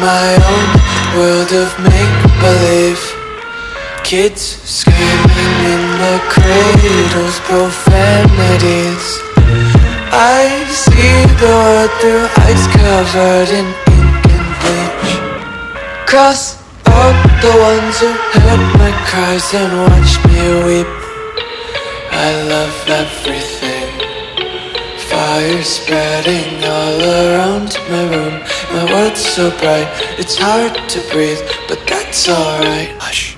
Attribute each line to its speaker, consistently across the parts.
Speaker 1: my own world of make-believe. Kids screaming in the cradles, profanities. I see the world through ice covered in ink and bleach. Cross out the ones who heard my cries and watched me weep. I love everything. Fire spreading all around my room. My world's so bright, it's hard to breathe, but that's alright. Hush.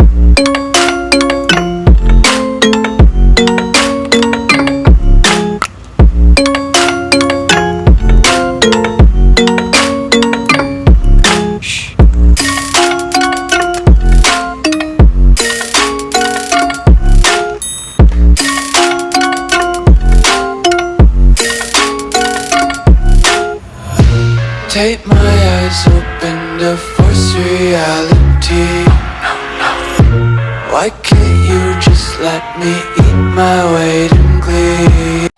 Speaker 1: Take my eyes open to force reality. Why can't you just let me eat my weight in glee?